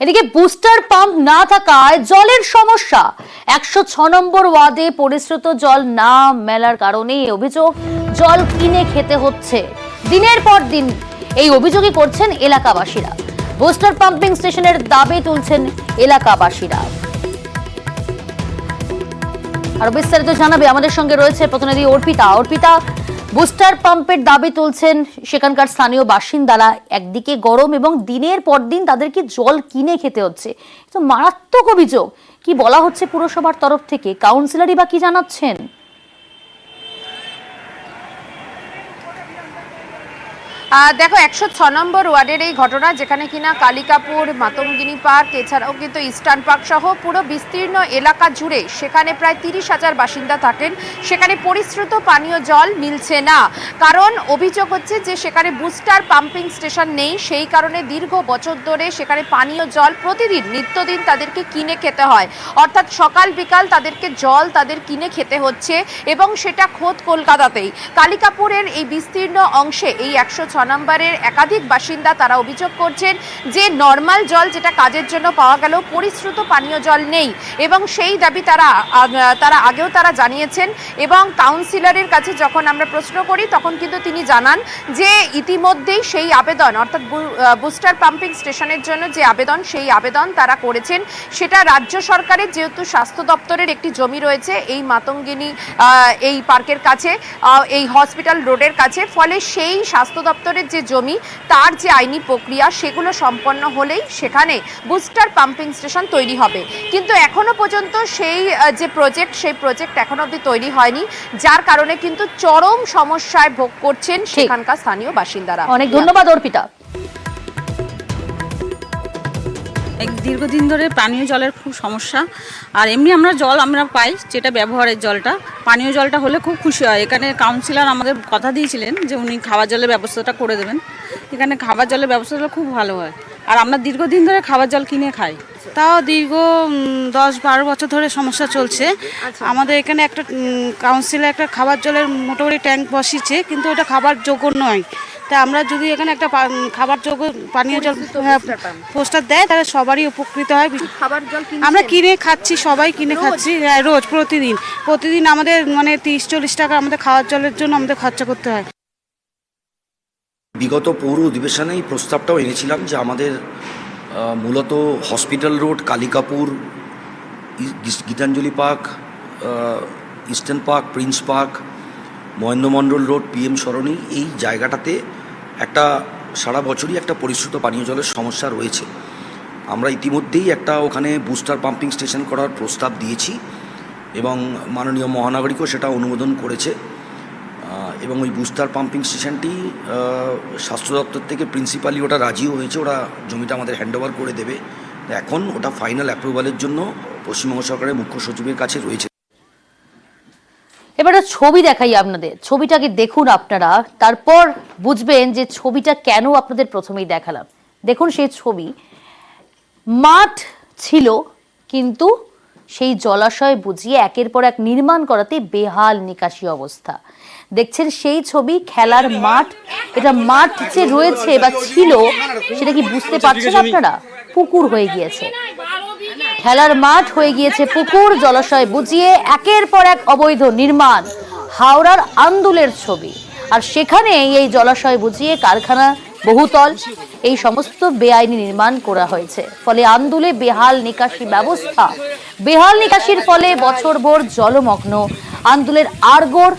এদিকে booster pump না থাকায় জলের সমস্যা। 106 নম্বর ওয়ার্ডে পরিশ্রুত জল না মেলার কারণে অভিযোগ জল কিনে খেতে হচ্ছে দিনের পর দিন। এই অভিযোগই করছেন এলাকাবাসীরা। বুস্টার পাম্পিং স্টেশনের দাবি তুলছেন এলাকাবাসীরা। আর বিস্তারিত জানাবে আমাদের সঙ্গে রয়েছে প্রতিনিধি অর্পিতা। বুস্টার পাম্পের দাবি তুলছেন সেখানকার স্থানীয় বাসিন্দারা। একদিকে গরম এবং দিনের পর দিন তাদেরকে জল কিনে খেতে হচ্ছে। তো মারাত্মক অভিযোগ। কি বলা হচ্ছে পুরসভার তরফ থেকে? কাউন্সিলরই বা কি জানাচ্ছেন? দেখো 106 নম্বর ওয়ার্ডের এই ঘটনা, যেখানে কিনা কালিকাপুর, মাতঙ্গিনী পার্ক, এছাড়াও কিন্তু ইস্টার্ন পার্ক সহ পুরো বিস্তীর্ণ এলাকা জুড়ে সেখানে প্রায় 30,000 বাসিন্দা থাকেন। সেখানে পরিশ্রুত পানীয় জল মিলছে না। কারণ অভিযোগ হচ্ছে যে সেখানে বুস্টার পাম্পিং স্টেশন নেই, সেই কারণে দীর্ঘ বছর ধরে সেখানে পানীয় জল প্রতিদিন নিত্যদিন তাদেরকে কিনে খেতে হয়। অর্থাৎ সকাল বিকাল তাদেরকে জল কিনে খেতে হচ্ছে, এবং সেটা খোদ কলকাতাতেই। কালিকাপুরের এই বিস্তীর্ণ অংশে এই 106 নম্বরের একাধিক বাসিন্দা তারা অভিযোগ করছেন যে নর্মাল জল যেটা কাজের জন্য পাওয়া গেল, পরিশ্রুত পানীয় জল নেই, এবং সেই দাবি তারা আগেও জানিয়েছেন। এবং কাউন্সিলরের কাছে যখন আমরা প্রশ্ন করি তখন কিন্তু তিনি জানান যে ইতিমধ্যেই সেই আবেদন, অর্থাৎ বুস্টার পাম্পিং স্টেশনের জন্য যে আবেদন, সেই আবেদন তারা করেছেন। সেটা রাজ্য সরকারের, যেহেতু স্বাস্থ্য দপ্তরের একটি জমি রয়েছে এই মাতঙ্গিনী এই পার্কের কাছে, এই হসপিটাল রোডের কাছে, ফলে সেই স্বাস্থ্য দপ্তরের যে জমি, তার যে আইনি প্রক্রিয়া সেগুলো সম্পন্ন হলেই সেখানে বুস্টার পাম্পিং স্টেশন তৈরি হবে। কিন্তু এখনো পর্যন্ত সেই যে প্রজেক্ট এখনো অবধি তৈরি হয়নি, যার কারণে কিন্তু চরম সমস্যায় ভোগ করছেন সেখানকার স্থানীয় বাসিন্দারা। অনেক ধন্যবাদ অর্পিতা। দীর্ঘদিন ধরে পানীয় জলের খুব সমস্যা। আর এমনি আমরা পাই যেটা ব্যবহারের জলটা, পানীয় জলটা হলে খুব খুশি হয়। এখানে কাউন্সিলর আমাদের কথা দিয়েছিলেন যে উনি খাবার জলের ব্যবস্থাটা করে দেবেন। এখানে খাবার জলের ব্যবস্থাটা খুব ভালো হয়। আর আমরা দীর্ঘদিন ধরে খাবার জল কিনে খাই, তাও দীর্ঘ 10-12 বছর ধরে সমস্যা চলছে। আমাদের এখানে একটা কাউন্সিলর একটা খাবার জলের মোটামুটি ট্যাঙ্ক বসিয়েছে, কিন্তু ওটা খাবার যোগ্য নয়। তা আমরা যদি এখানে একটা খাবার যোগ্য পানীয় জল পোস্টার দেয়, তাহলে সবারই উপকৃত হয়। খাবার জল আমরা কিনে খাচ্ছি, সবাই কিনে খাচ্ছি রোজ, প্রতিদিন আমাদের 30-40 টাকা আমাদের খাওয়ার জলের জন্য আমাদের খরচা করতে হয়। বিগত পৌর অধিবেশনে এই প্রস্তাবটাও এনেছিলাম যে আমাদের মূলত hospital road, Kalikapur, Gitanjali park, eastern park, prince park, Mahendra Mondal road, PM সরণি, এই জায়গাটাতে একটা সারা বছরই একটা পরিশ্রুত পানীয় জলের সমস্যা রয়েছে। আমরা ইতিমধ্যেই একটা ওখানে বুস্টার পাম্পিং স্টেশন করার প্রস্তাব দিয়েছি, এবং মাননীয় মহানাগরিকও সেটা অনুমোদন করেছে। এবং ওই বুস্টার পাম্পিং স্টেশনটি স্বাস্থ্য দপ্তর থেকে প্রিন্সিপালি ওটা রাজিও হয়েছে, ওরা জমিটা আমাদের হ্যান্ডওভার করে দেবে। এখন ওটা ফাইনাল অ্যাপ্রুভালের জন্য পশ্চিমবঙ্গ সরকারের মুখ্য সচিবের কাছে রয়েছে। এবারে ছবি দেখাই আপনাদের, ছবিটাকে দেখুন আপনারা, তারপর বুঝবেন যে ছবিটা কেন আপনাদের প্রথমেই দেখালাম। দেখুন সেই ছবি, মাঠ ছিল কিন্তু সেই জলাশয় বুঝিয়ে একের পর এক নির্মাণ করাতে বেহাল নিকাশি অবস্থা। দেখছেন সেই ছবি, খেলার মাঠ। এটা মাঠ যে রয়েছে বা ছিল সেটা কি বুঝতে পারছেন আপনারা? পুকুর হয়ে গিয়েছে, খেলার মাঠ হয়ে গিয়েছে পুকুর। জলাশয় বুঝিয়ে একের পর এক অবৈধ নির্মাণ। হাওড়ার আন্দুলের ছবি। আর সেখানে এই জলাশয় বুঝিয়ে কারখানা, বহুতল, এই সমস্ত বেআইনি নির্মাণ করা হয়েছে। ফলে আন্দুলে বেহাল নিকাশি ব্যবস্থা। বেহাল নিকাশির ফলে বছরভর জলমগ্ন আন্দুলের আরগোড়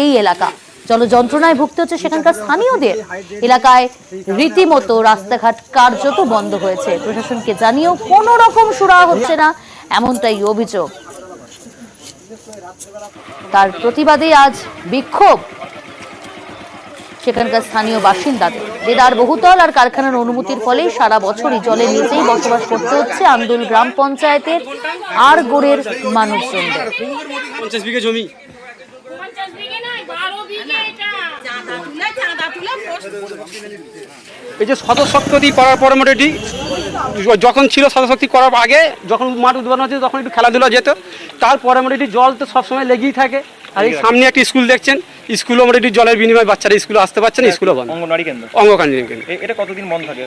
এই এলাকা। জল যন্ত্রণায় ভুগতে হচ্ছে সেখানকার স্থানীয়দের। এলাকায় রীতিমতো রাস্তাঘাট কার্যত বন্ধ হয়েছে। প্রশাসনকে জানিয়েও কোনো রকম সুরাহা হচ্ছে না, এমনটাই অভিযোগ। তার প্রতিবাদে আজ বিক্ষোভ সেখানকার স্থানীয় বাসিন্দাদের। দেদার বহুতল আর কারখানার অনুমতির ফলে সারা বছরই জলের নিচেই বসবাস করতে হচ্ছে আন্দুল গ্রাম পঞ্চায়েতের আরগোড়ের মানুষজনদের। 50 বিঘা জমি, এই যে সদস্যশক্তি করার পরে মোটামুটি যখন ছিল সদস্যশক্তি করার আগে, যখন মাঠ উদ্বোধন হচ্ছে তখন একটু খেলাধুলা যেত। তারপরে মোটামুটি জল তো সবসময় লেগেই থাকে। আর এই সামনে একটা স্কুল দেখছেন, স্কুলও মোটামুটি জলের বিনিময়ে বাচ্চারা স্কুলে আসতে পারছে না, স্কুলও বন্ধ। অঙ্গনওয়াড়ি কেন্দ্র অঙ্গনওয়াড়ি কেন্দ্র এটা কতদিন বন্ধ থাকে?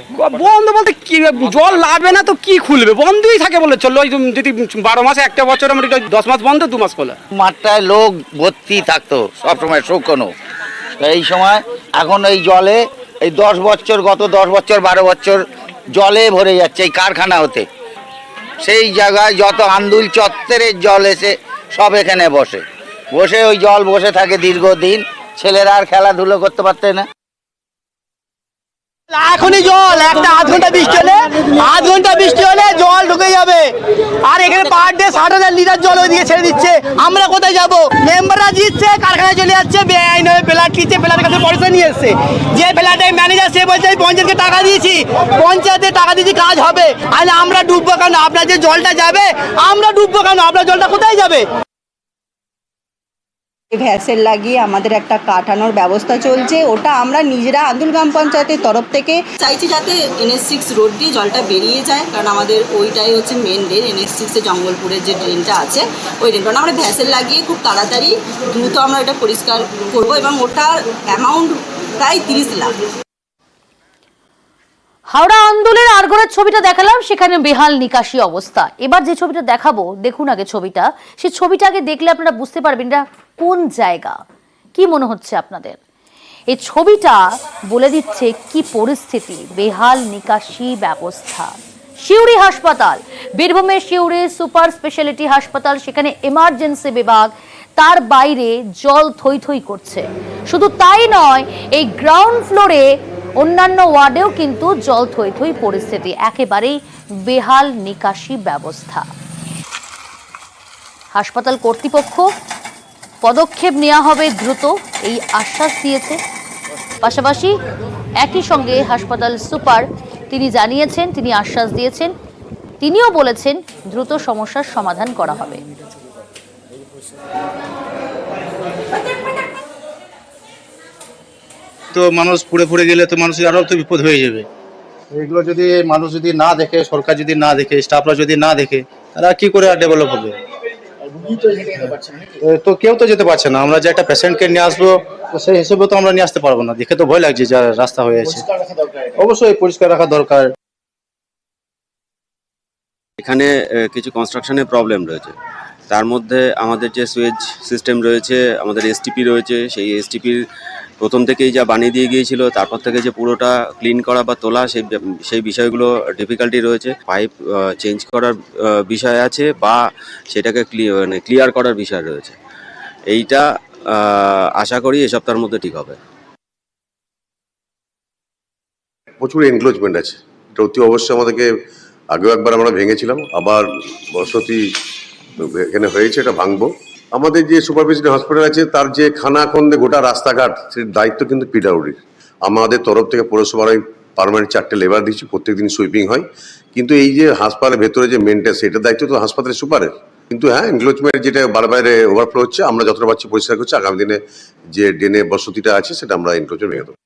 বন্ধ বলতে কি, জল লাগবে না তো কি খুলবে, বন্ধই থাকে বলে চললো। ওই যদি 12 মাসে একটা বছর মোটামুটি 10 মাস বন্ধ, 2 মাস খোলা। মাঠটায় লোক ভর্তি থাকতো সবসময়, শুকনো। এই সময় এখন এই জলে এই 10 বছর, গত 10 বছর 12 বছর জলে ভরে যাচ্ছে এই কারখানা হতে। সেই জায়গায় যত আন্দুল চত্বরের জল এসে সব এখানে বসে ওই জল বসে থাকে দীর্ঘদিন, ছেলেরা আর খেলাধুলো করতে পারতে না। এখনই জল, একটা আধ ঘন্টা বৃষ্টি হলে জল ঢুকে যাবে। আর এখানে পার ডে 60,000 লিটার জল ওইদিকে ছেড়ে দিচ্ছে, আমরা কোথায় যাব? মেম্বাররা জিতছে, কারখানায় চলে যাচ্ছে, বেআইন হয়ে ফ্ল্যাট কিনছে, ফ্ল্যাটের কাছে পয়সা নিয়ে এসছে। যে ফ্ল্যাটের ম্যানেজার সে বলছে আমি পঞ্চায়েতকে টাকা দিয়েছি, কাজ হবে। আর আমরা ডুববো কেন? আপনার যে জলটা যাবে, আমরা ডুববো কেন? আপনার জলটা কোথায় যাবে? ভ্যাসেল লাগিয়ে আমাদের একটা কাটানোর ব্যবস্থা চলছে, ওটা আমরা নিজেরা আন্দুল গ্রাম পঞ্চায়েতের তরফ থেকে চাইছি যাতে NH6 রোড দিয়ে জলটা বেরিয়ে যায়, কারণ আমাদের ওইটাই হচ্ছে মেন ড্রেন। NH6 এ জঙ্গলপুরের যে ড্রেনটা আছে ওই ড্রেন, কারণ আমরা ভ্যাসেল লাগিয়ে খুব তাড়াতাড়ি দ্রুত আমরা এটা পরিষ্কার করব, এবং ওটার অ্যামাউন্ট প্রায় 30 লাখ। হাওড়া আন্দোলনের আরগোড়ার ছবিটা দেখালাম, সেখানে বেহাল নিকাশি অবস্থা। এবার যে ছবিটা দেখাবো, দেখুন আগে ছবিটা। সেই ছবিটা আগে দেখলে আপনারা বুঝতে পারবেন এটা কোন জায়গা। কি মনে হচ্ছে আপনাদের? এই ছবিটা বলে দিচ্ছে কি পরিস্থিতি, বেহাল নিকাশি ব্যবস্থা। সিউড়ি হাসপাতাল, বীরভূমের সিউড়ি সুপার স্পেশালিটি হাসপাতাল, সেখানে এমার্জেন্সি বিভাগ, তার বাইরে জল থই থই করছে। শুধু তাই নয়, এই গ্রাউন্ড ফ্লোরে অন্যান্য ওয়ার্ডেও কিন্তু জল থই থই পরিস্থিতি, একেবারেই বেহাল নিকাশি ব্যবস্থা। হাসপাতাল কর্তৃপক্ষ পদক্ষেপ নেওয়া হবে দ্রুত, এই আশ্বাস দিয়েছে। পাশাপাশি একই সঙ্গে হাসপাতাল সুপার তিনি জানিয়েছেন, তিনি আশ্বাস দিয়েছেন, তিনিও বলেছেন দ্রুত সমস্যার সমাধান করা হবে। তো মানুষ পুড়ে গেলে তো মানুষের আরো তো বিপদ হয়ে যাবে। এগুলো যদি মানুষ যদি না দেখে, সরকার যদি না দেখে, স্টাফরা যদি না দেখে, তারা কি করে আর ডেভেলপ হবে? তো কেউ তো যেতে পারছে না। আমরা যে একটা পেশেন্টকে নিয়ে আসবো, তো সেই হিসেবে তো আমরা নিয়ে আসতে পারবো না। দেখে তো ভয় লাগছে যা রাস্তা হয়ে আছে। অবশ্যই পরিষ্কার রাখা দরকার। এখানে কিছু কনস্ট্রাকশনের প্রবলেম রয়েছে, তার মধ্যে আমাদের যে সুয়েজ সিস্টেম রয়েছে, আমাদের এসটিপি রয়েছে, সেই এসটিপির প্রথম থেকেই যা বানিয়ে দিয়ে গিয়েছিল, তারপর থেকে যে পুরোটা ক্লিন করা বা তোলা, সেই বিষয়গুলো ডিফিকাল্টি রয়েছে। পাইপ চেঞ্জ করার বিষয় আছে, বা সেটাকে ক্লিয়ার করার বিষয় রয়েছে। এইটা আশা করি এ সপ্তাহের মধ্যে ঠিক হবে। প্রচুর এনক্লোজমেন্ট আছে, এটা অতি অবশ্যই আমাদেরকে। আগেও একবার আমরা ভেঙেছিলাম, আবার বসতি এখানে হয়েছে, এটা ভাঙবো। আমাদের যে সুপারস্পেশালিটি হসপিটাল আছে, তার যে খানাখন্দে গোটা রাস্তাঘাট, সেই দায়িত্ব কিন্তু পিডব্লিউডির। আমাদের তরফ থেকে পৌরসভার পার্মানেন্ট 4টে লেবার দিচ্ছি, প্রত্যেকদিন সুইপিং হয়। কিন্তু এই যে হাসপাতালের ভেতরে যে মেনটেন্স, সেটার দায়িত্ব তো হাসপাতালের সুপারের। কিন্তু হ্যাঁ, এনক্লোজমেন্ট যেটা বারবার ওভারফ্লো হচ্ছে, আমরা যতটা পারছি পরিষ্কার করছি। আগামী দিনে যে ড্রেনে বসতিটা আছে, সেটা আমরা এনক্লোজমেন্ট ভেঙে দেবো।